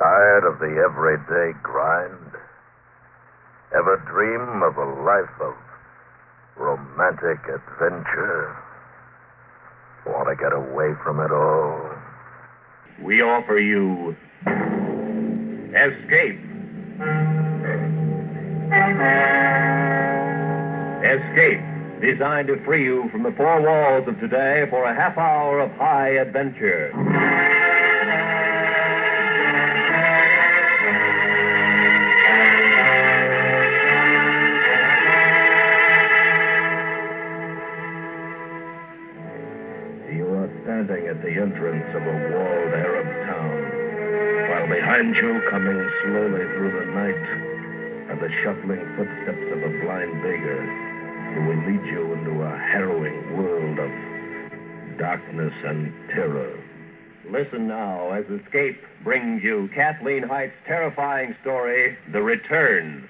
Tired of the everyday grind? Ever dream of a life of romantic adventure? Want to get away from it all? We offer you Escape. Escape, designed to free you from the four walls of today for a half hour of high adventure. You are standing at the entrance of a walled Arab town, while behind you, coming slowly through the night, are the shuffling footsteps of a blind beggar who will lead you into a harrowing world of darkness and terror. Listen now as Escape brings you Kathleen Height's terrifying story, The Return.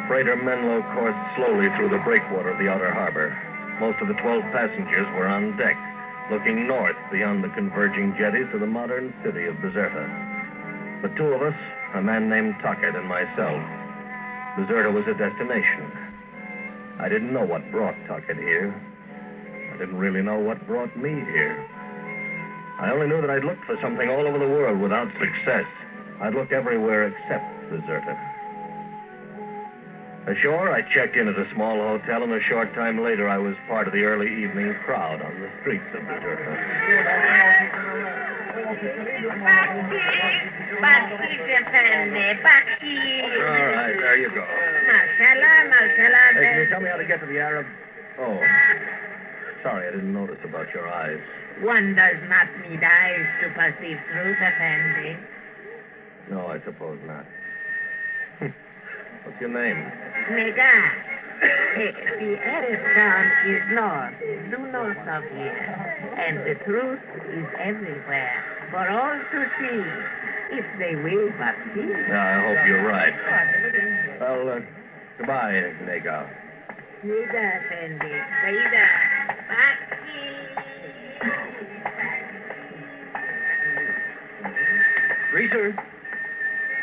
Freighter Menlo coursed slowly through the breakwater of the outer harbor. Most of the 12 passengers were on deck, looking north beyond the converging jetties to the modern city of Bizerta. The two of us, a man named Tuckett and myself, Bizerta was a destination. I didn't know what brought Tuckett here. I didn't really know what brought me here. I only knew that I'd looked for something all over the world without success. I'd looked everywhere except Bizerta. Ashore, I checked in at a small hotel, and a short time later, I was part of the early evening crowd on the streets of Bizerta. All right, there you go. Hey, can you tell me how to get to the Arab? Oh, sorry, I didn't notice about your eyes. One does not need eyes to perceive truth, Effendi. No, I suppose not. What's your name? Nega. The Arab town is north, due north of here. And the truth is everywhere, for all to see, if they will but see. I hope you're right. Well, goodbye, Nega. Nega, Effendi. Saida. Baki. Reeser?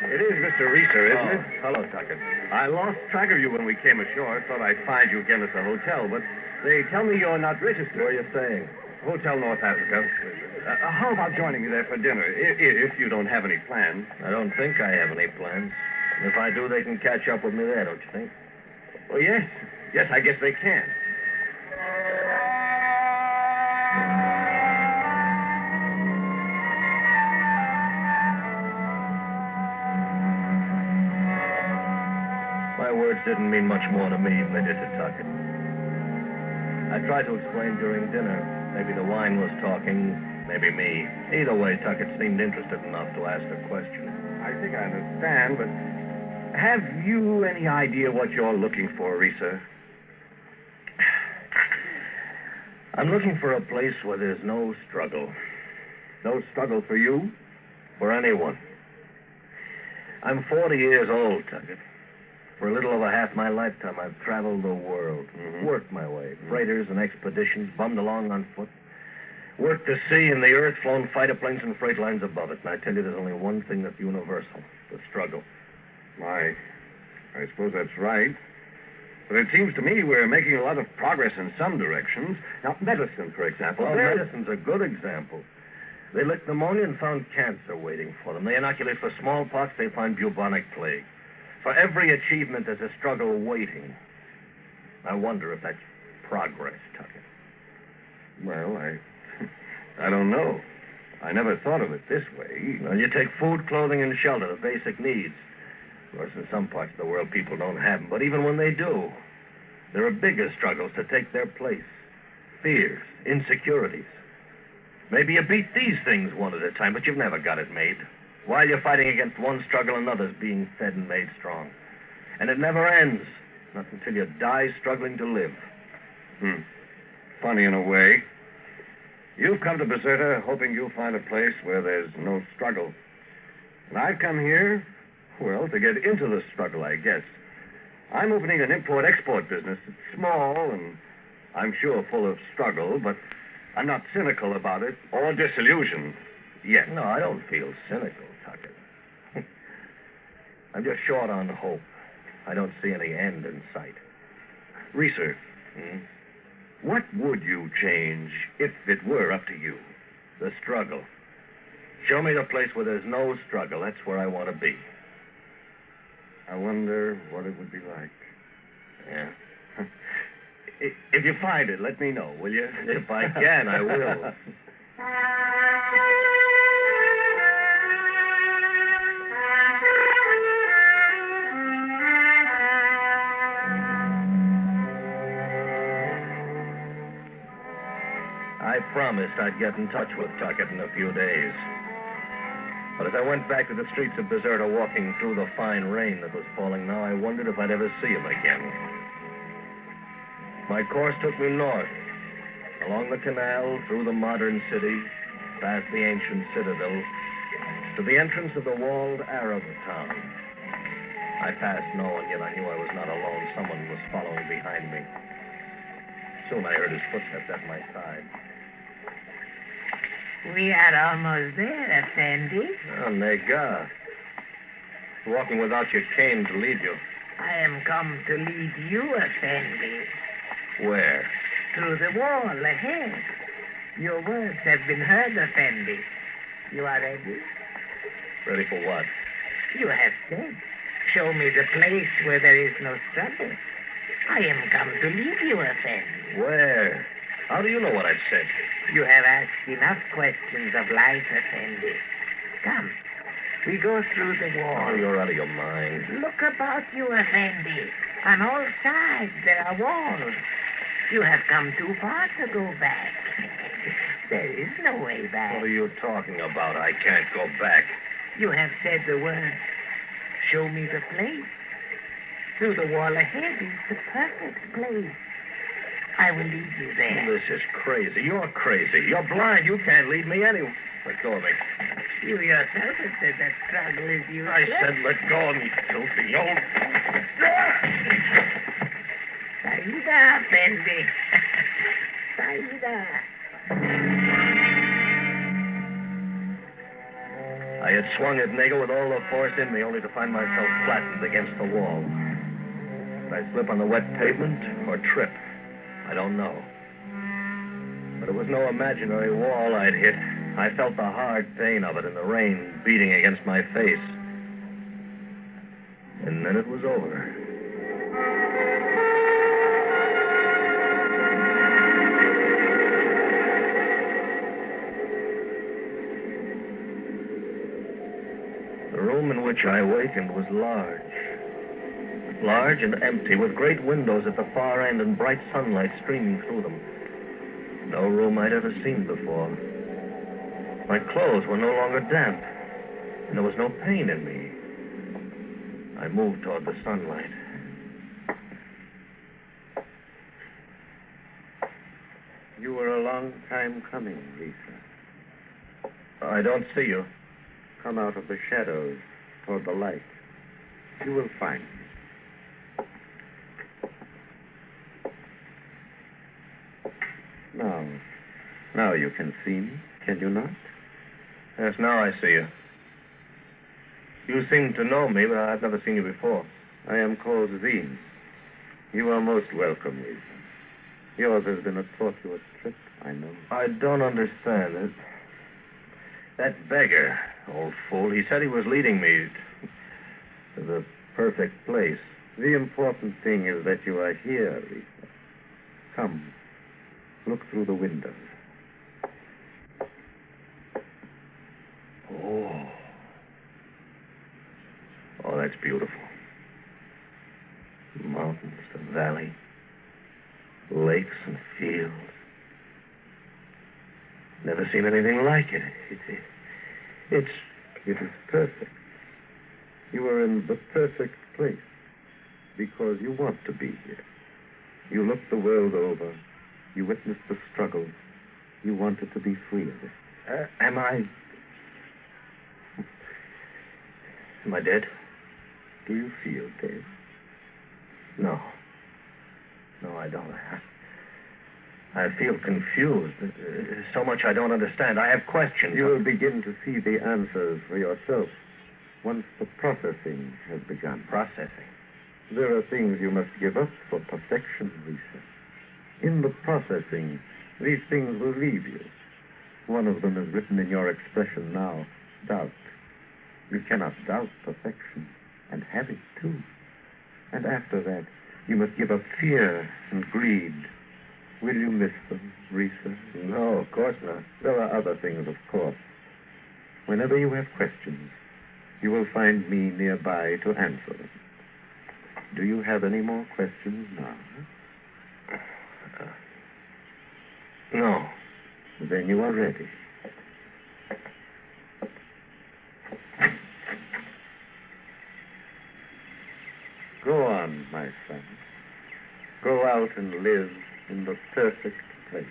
It is Mr. Reeser, isn't it? Hello, Tuckett. I lost track of you when we came ashore. Thought I'd find you again at the hotel, but they tell me you're not registered. What are you saying? Hotel North Africa. How about joining me there for dinner, if you don't have any plans? I don't think I have any plans. If I do, they can catch up with me there, don't you think? Well, yes. Yes, I guess they can. Didn't mean much more to me than they did to Tuckett. I tried to explain during dinner. Maybe the wine was talking, maybe me. Either way, Tuckett seemed interested enough to ask a question. I think I understand, but have you any idea what you're looking for, Reeser? I'm looking for a place where there's no struggle. No struggle for you, for anyone. I'm 40 years old, Tuckett. For a little over half my lifetime, I've traveled the world, worked my way, freighters and expeditions, bummed along on foot, worked the sea and the earth, flown fighter planes and freight lines above it. And I tell you, there's only one thing that's universal, the struggle. I suppose that's right. But it seems to me we're making a lot of progress in some directions. Now, medicine, for example. Well, medicine's a good example. They licked pneumonia and found cancer waiting for them. They inoculate for smallpox, they find bubonic plague. For every achievement, there's a struggle waiting. I wonder if that's progress, Tuckett. Well, I don't know. I never thought of it this way. Well, you take food, clothing, and shelter, the basic needs. Of course, in some parts of the world, people don't have them. But even when they do, there are bigger struggles to take their place. Fears, insecurities. Maybe you beat these things one at a time, but you've never got it made. While you're fighting against one struggle, another's being fed and made strong. And it never ends. Not until you die struggling to live. Funny in a way. You've come to Bizerta hoping you'll find a place where there's no struggle. And I've come here, well, to get into the struggle, I guess. I'm opening an import-export business. It's small and I'm sure full of struggle, but I'm not cynical about it or disillusioned yet. No, I don't feel cynical, Tucker. I'm just short on hope. I don't see any end in sight. Reeser, what would you change if it were up to you? The struggle. Show me the place where there's no struggle. That's where I want to be. I wonder what it would be like. Yeah. If you find it, let me know, will you? If I can, I will. I promised I'd get in touch with Tuckett in a few days. But as I went back to the streets of Deserta, walking through the fine rain that was falling now, I wondered if I'd ever see him again. My course took me north, along the canal, through the modern city, past the ancient citadel, to the entrance of the walled Arab town. I passed no one, yet I knew I was not alone. Someone was following behind me. Soon I heard his footsteps at my side. We are almost there, Effendi. Oh, nega. Walking without your cane to lead you. I am come to lead you, Effendi. Where? Through the wall ahead. Your words have been heard, Effendi. You are ready? Ready for what? You have said, show me the place where there is no struggle. I am come to lead you, Effendi. Where? How do you know what I've said? You have asked enough questions of life, Effendi. Come, we go through the wall. Oh, you're out of your mind. Look about you, Effendi. On all sides there are walls. You have come too far to go back. There is no way back. What are you talking about? I can't go back. You have said the word. Show me the place. Through the wall ahead is the perfect place. I will lead you there. This is crazy. You're crazy. You're blind. You can't lead me anywhere. Let go of me. You yourself have said that struggle is useless. I said let go of me, filthy old... Saida, Effendi. Saida. I had swung at Nega with all the force in me, only to find myself flattened against the wall. Did I slip on the wet pavement or trip? I don't know. But it was no imaginary wall I'd hit. I felt the hard pain of it in the rain beating against my face. And then it was over. The room in which I awakened was large. Large and empty, with great windows at the far end and bright sunlight streaming through them. No room I'd ever seen before. My clothes were no longer damp, and there was no pain in me. I moved toward the sunlight. You were a long time coming, Lisa. I don't see you. Come out of the shadows toward the light. You will find me. Now you can see me, can you not? Yes, now I see you. You seem to know me, but I've never seen you before. I am called Zine. You are most welcome, Lisa. Yours has been a tortuous trip, I know. I don't understand it. That beggar, old fool, he said he was leading me to the perfect place. The important thing is that you are here, Lisa. Come, look through the windows. Oh, that's beautiful. Mountains, the valley, lakes and fields. Never seen anything like it. It is perfect. You are in the perfect place because you want to be here. You looked the world over. You witnessed the struggle. You wanted to be free of it. Am I... Am I dead? Do you feel dead? No. No, I don't. I feel confused. There's so much I don't understand. I have questions. You will begin to see the answers for yourself once the processing has begun. Processing? There are things you must give up for perfection, Lisa. In the processing, these things will leave you. One of them is written in your expression now, doubt. You cannot doubt perfection, and have it too. And after that, you must give up fear and greed. Will you miss them, Risa? No, of course not. There are other things, of course. Whenever you have questions, you will find me nearby to answer them. Do you have any more questions now? No. Then you are ready. Go on, my son. Go out and live in the perfect place.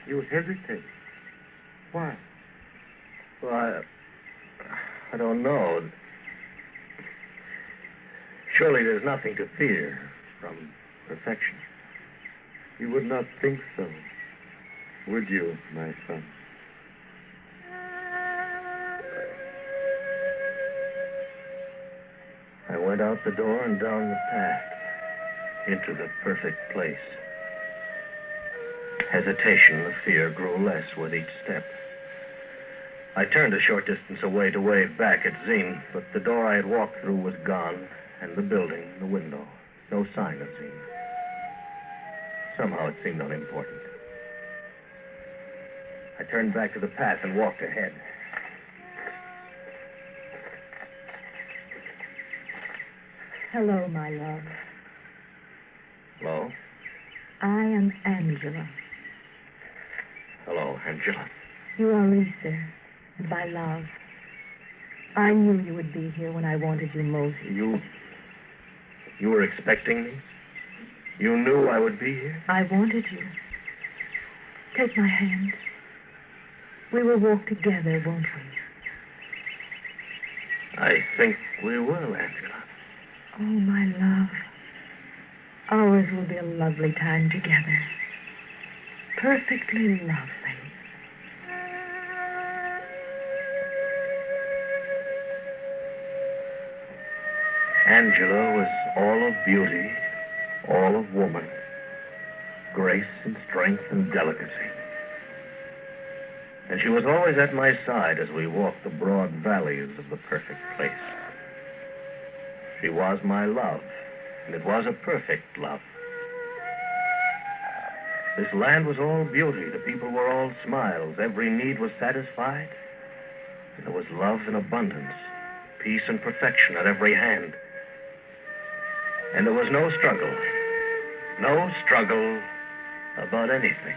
You hesitate. Why? Well, I don't know. Surely there's nothing to fear from perfection. You would not think so, would you, my son? I went out the door and down the path into the perfect place. Hesitation and fear grew less with each step. I turned a short distance away to wave back at Zine, but the door I had walked through was gone, and the building, the window, no sign of Zine. Somehow it seemed unimportant. I turned back to the path and walked ahead. Hello, my love. Hello? I am Angela. Hello, Angela. You are Lisa, and my love. I knew you would be here when I wanted you most. You were expecting me? You knew I would be here? I wanted you. Take my hand. We will walk together, won't we? I think we will, Angela. Oh, my love. Ours will be a lovely time together. Perfectly lovely. Angela was all of beauty, all of woman, grace and strength and delicacy. And she was always at my side as we walked the broad valleys of the perfect place. She was my love, and it was a perfect love. This land was all beauty. The people were all smiles. Every need was satisfied. And there was love in abundance, peace and perfection at every hand. And there was no struggle about anything.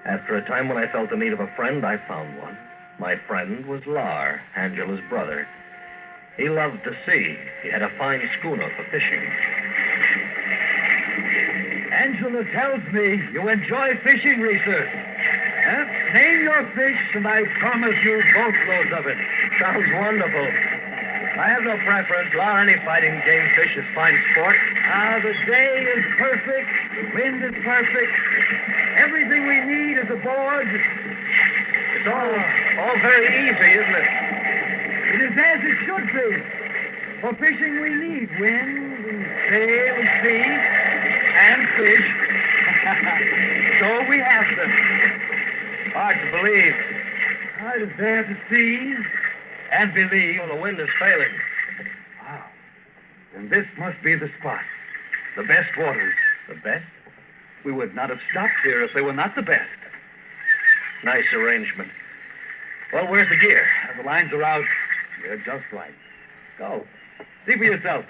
After a time when I felt the need of a friend, I found one. My friend was Lar, Angela's brother. He loved the sea. He had a fine schooner for fishing. Angela tells me you enjoy fishing, Reeser. Name your fish, and I promise you boatloads of it. Sounds wonderful. I have no preference. Lar, any fighting game fish is fine sport. The day is perfect. The wind is perfect. Everything we need is aboard. It's all very easy, isn't it? It is as it should be. For fishing we need wind and sail and sea and fish. So we have them. Hard to believe. I just dare to seize and believe. Oh, the wind is failing. Wow. Then this must be the spot. The best waters. The best? We would not have stopped here if they were not the best. Nice arrangement. Well, where's the gear? The lines are out. They're just right. Go. See for yourself.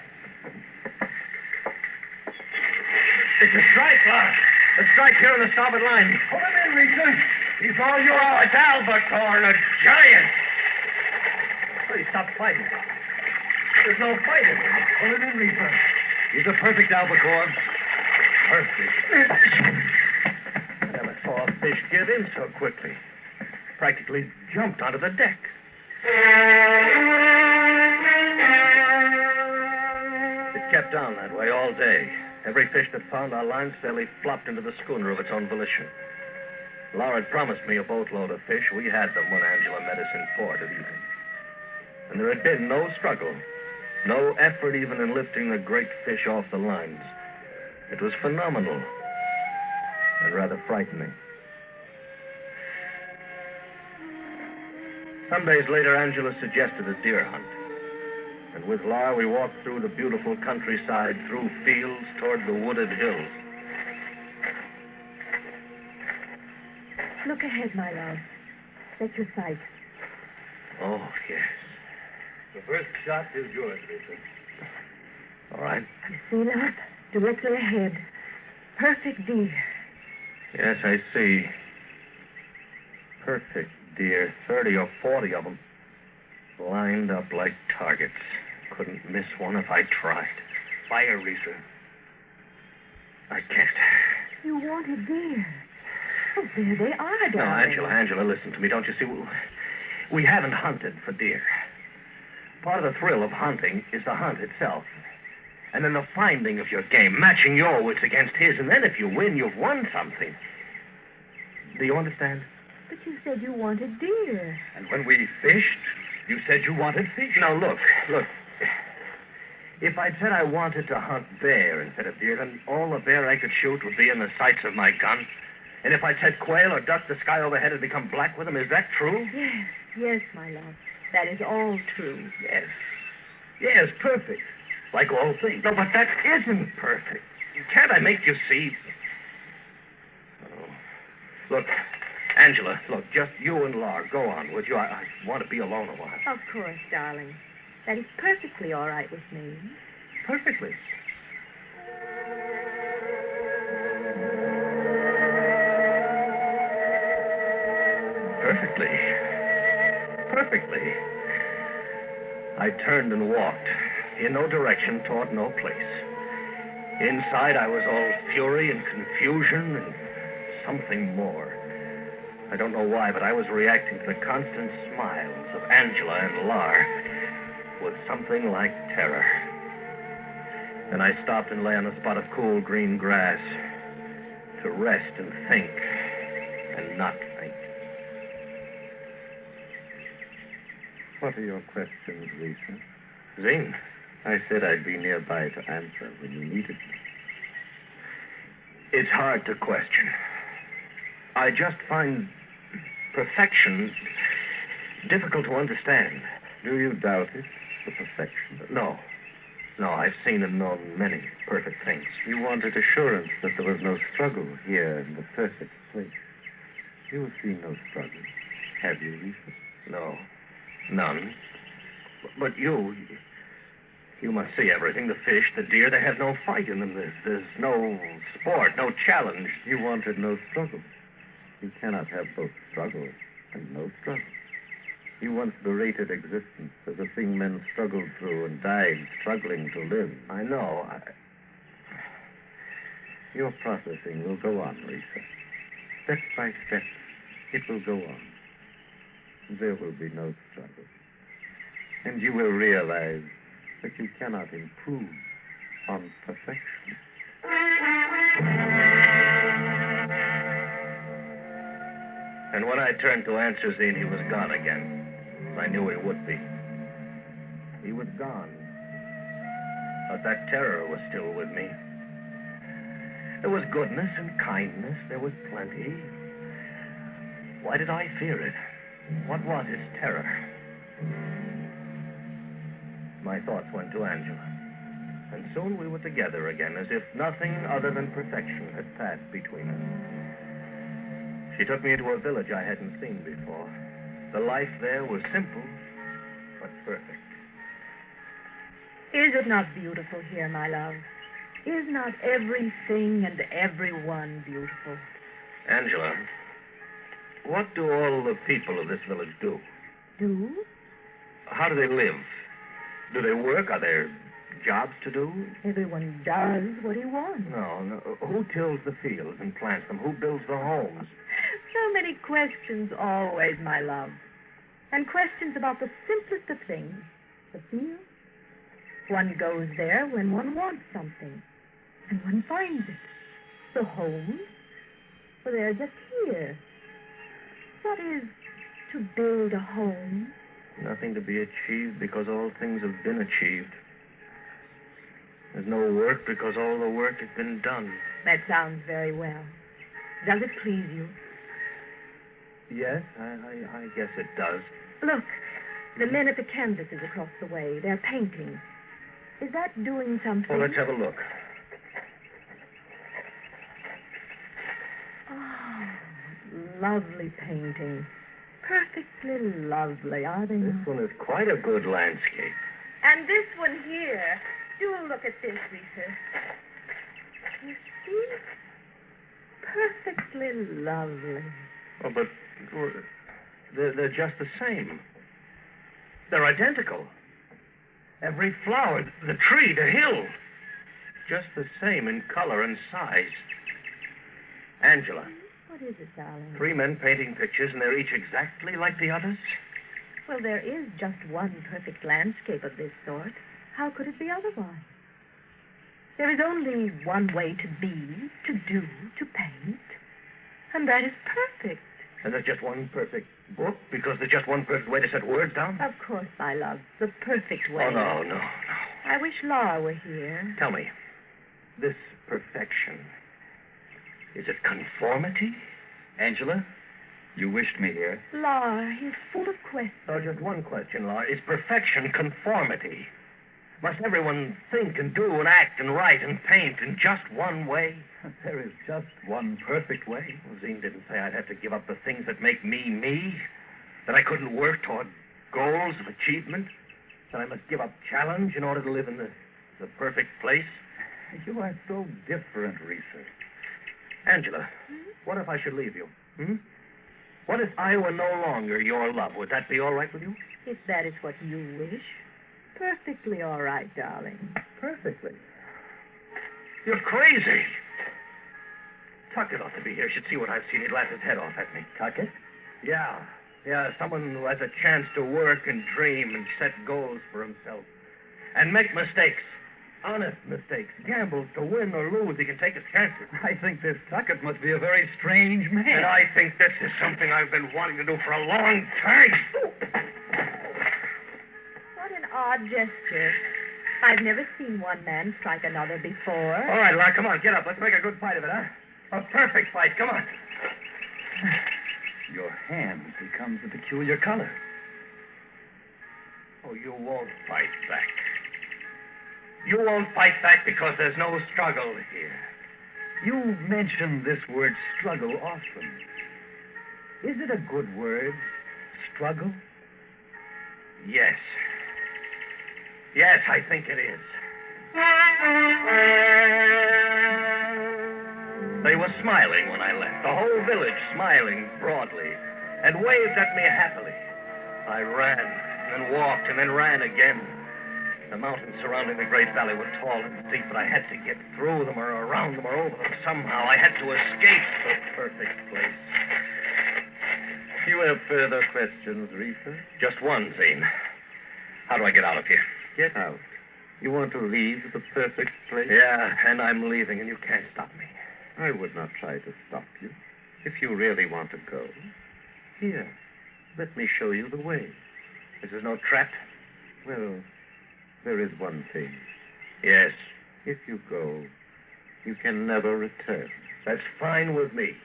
It's a strike, Lar. A strike here on the starboard line. Pull him in, Rita. He's all yours. Oh, it's Albacore, a giant. Well, he stopped fighting. There's no fighting. Pull him in, Rita. He's a perfect albacore. Perfect. Damn it, saw a fish give in so quickly. Practically jumped onto the deck. It kept on that way all day. Every fish that found our lines fairly flopped into the schooner of its own volition. Laura had promised me a boatload of fish. We had them when Angela met us in port at evening. And there had been no struggle, no effort even in lifting the great fish off the lines. It was phenomenal and rather frightening. Some days later, Angela suggested a deer hunt. And with Laura, we walked through the beautiful countryside, through fields, toward the wooded hills. Look ahead, my love. Set your sight. Oh, yes. The first shot is yours, Lisa. All right. You see, love? Directly ahead. Perfect deer. Yes, I see. Perfect deer. 30 or 40 of them. Lined up like targets. Couldn't miss one if I tried. Fire, Lisa. I can't. You wanted deer. Oh, there they are, No, darling. Angela, listen to me. Don't you see? We haven't hunted for deer. Part of the thrill of hunting is the hunt itself. And then the finding of your game, matching your wits against his. And then if you win, you've won something. Do you understand? But you said you wanted deer. And when we fished, you said you wanted fish. Now, look. If I'd said I wanted to hunt bear instead of deer, then all the bear I could shoot would be in the sights of my gun. And if I'd said quail or duck, the sky overhead had become black with them. Is that true? Yes, my love. That is all true. Yes, perfect. Like all things. No, but that isn't perfect. Can't I make you see? Oh. Look, Angela, just you and Laura. Go on, would you? I want to be alone a while. Of course, darling. That is perfectly all right with me. Perfectly. Perfectly. I turned and walked, in no direction, toward no place. Inside, I was all fury and confusion and something more. I don't know why, but I was reacting to the constant smiles of Angela and Lar with something like terror. Then I stopped and lay on a spot of cool green grass to rest and think and not think. What are your questions, Lisa? Zane, I said I'd be nearby to answer when you needed me. it's hard to question. I just find perfection difficult to understand. Do you doubt it, the perfection? No, I've seen and known many perfect things. You wanted assurance that there was no struggle here in the perfect place. You have seen no struggle, have you, Lisa? No, none. But you must see everything. The fish, the deer, they have no fight in them. There's no sport, no challenge. You wanted no struggle. You cannot have both struggle and no struggle. You once berated existence as a thing men struggled through and died struggling to live. I know. Your processing will go on, Lisa. Step by step, it will go on. There will be no struggle. And you will realize that you cannot improve on perfection. And when I turned to answer Zane, he was gone again. I knew he would be. He was gone. But that terror was still with me. There was goodness and kindness. There was plenty. Why did I fear it? What was its terror? My thoughts went to Angela. And soon we were together again, as if nothing other than perfection had passed between us. She took me into a village I hadn't seen before. The life there was simple, but perfect. Is it not beautiful here, my love? Is not everything and everyone beautiful? Angela, what do all the people of this village do? Do? How do they live? Do they work? Are there jobs to do? Everyone does what he wants. No. Who tills the fields and plants them? Who builds the homes? So many questions always, my love. And questions about the simplest of things. The field. One goes there when one wants something. And one finds it. The homes. Well, they're just here. What is to build a home? Nothing to be achieved because all things have been achieved. There's no work because all the work has been done. That sounds very well. Does it please you? Yes, I guess it does. Look, the men at the canvases across the way, they're painting. Is that doing something? Well, let's have a look. Oh, lovely painting. Perfectly lovely, are they not? This one is quite a good landscape. And this one here. Do look at this, Lisa. You see? Perfectly lovely. Oh, but they're just the same. They're identical. Every flower, the tree, the hill, just the same in color and size. Angela. What is it, darling? 3 men painting pictures, and they're each exactly like the others? Well, there is just one perfect landscape of this sort. How could it be otherwise? There is only one way to be, to do, to paint. And that is perfect. And there's just one perfect book because there's just one perfect way to set words down? Of course, my love. The perfect way. Oh, no. I wish Laura were here. Tell me, this perfection, is it conformity? Angela, you wished me here. Laura, he's full of questions. Oh, just one question, Laura. Is perfection conformity? Must everyone think and do and act and write and paint in just one way? There is just one perfect way. Well, Zine didn't say I'd have to give up the things that make me me, that I couldn't work toward goals of achievement, that I must give up challenge in order to live in the perfect place. You are so different, Risa. Angela, what if I should leave you? What if I were no longer your love? Would that be all right with you? If that is what you wish. Perfectly all right, darling. Perfectly. You're crazy. Tuckett ought to be here. Should see what I've seen. He'd laugh his head off at me. Tuckett? Yeah. Someone who has a chance to work and dream and set goals for himself. And make mistakes. Honest mistakes. Gambles to win or lose. He can take his chances. I think this Tuckett must be a very strange man. And I think this is something I've been wanting to do for a long time. What an odd gesture. I've never seen one man strike another before. All right, Lark, come on, get up. Let's make a good fight of it, huh? A perfect fight. Come on. Your hand becomes a peculiar color. Oh, you won't fight back. You won't fight back because there's no struggle here. You mention this word struggle often. Is it a good word, struggle? Yes. Yes, I think it is. They were smiling when I left, the whole village smiling broadly, and waved at me happily. I ran, and then walked, and then ran again. The mountains surrounding the great valley were tall and steep, but I had to get through them or around them or over them somehow. I had to escape the perfect place. You have further questions, Risa? Just one, Zane. How do I get out of here? Get out. You want to leave the perfect place? Yeah, and I'm leaving, and you can't stop me. I would not try to stop you. If you really want to go, here, let me show you the way. This is no trap? Well, there is one thing. Yes. If you go, you can never return. That's fine with me.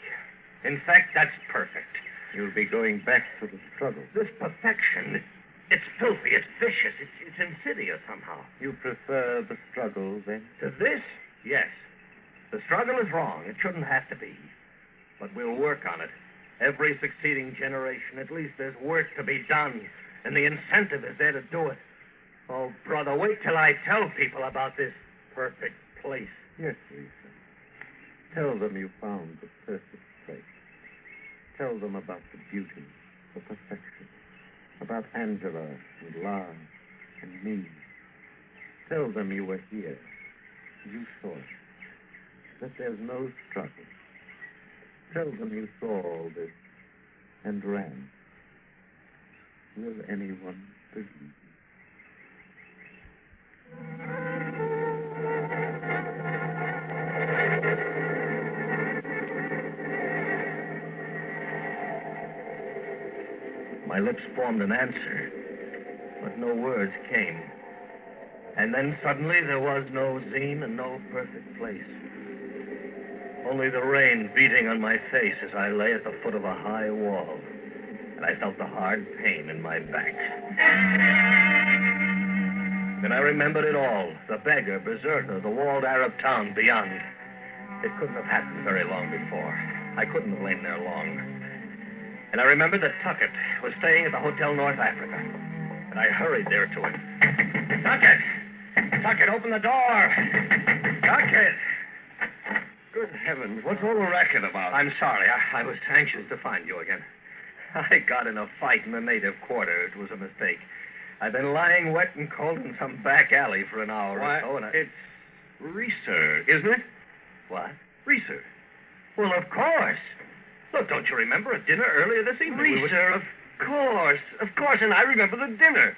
In fact, that's perfect. You'll be going back to the struggle. This perfection, it's filthy, it's vicious, it's insidious somehow. You prefer the struggle, then? To this? Yes. The struggle is wrong. It shouldn't have to be. But we'll work on it. Every succeeding generation, at least there's work to be done, and the incentive is there to do it. Oh, brother, wait till I tell people about this perfect place. Yes, Lisa. Tell them you found the perfect place. Tell them about the beauty, the perfection, about Angela and Lars and me. Tell them you were here. You saw it. That there's no struggle. Tell them you saw all this and ran. Will anyone believe you? My lips formed an answer, but no words came. And then suddenly there was no zine and no perfect place. Only the rain beating on my face as I lay at the foot of a high wall, and I felt the hard pain in my back. Then I remembered it all, the beggar, berserker, the walled Arab town beyond. It couldn't have happened very long before. I couldn't have lain there long. And I remembered that Tuckett was staying at the Hotel North Africa, and I hurried there to him. Tuckett! Tuckett, open the door! Tuckett! Good heavens, what's all the racket about? I'm sorry. I was anxious to find you again. I got in a fight in the native quarter. It was a mistake. I've been lying wet and cold in some back alley for an hour or so, and It's Reeser, isn't it? What? Reeser. Well, of course. Look, don't you remember a dinner earlier this evening? Reeser, of course, and I remember the dinner.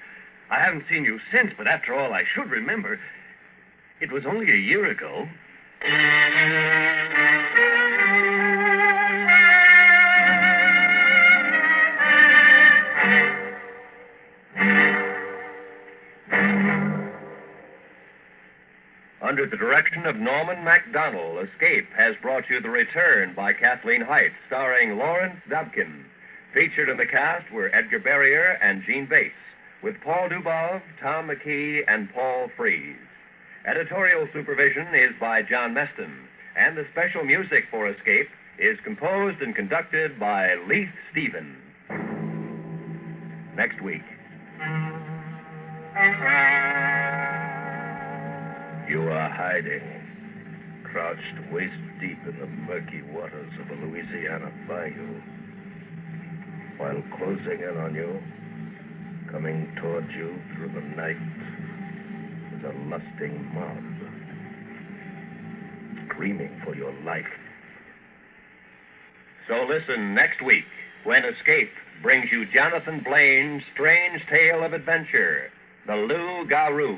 I haven't seen you since, but after all, I should remember. It was only a year ago. Under the direction of Norman MacDonald, Escape has brought you The Return by Kathleen Heights, starring Lawrence Dobkin. Featured in the cast were Edgar Barrier and Gene Bates, with Paul Dubov, Tom McKee, and Paul Frees. Editorial supervision is by John Meston, and the special music for Escape is composed and conducted by Leith Stevens. Next week. You are hiding, crouched waist deep in the murky waters of a Louisiana bayou, while closing in on you, coming toward you through the night, is a lusting mob, screaming for your life. So listen next week when Escape brings you Jonathan Blaine's strange tale of adventure, The Loup-Garou.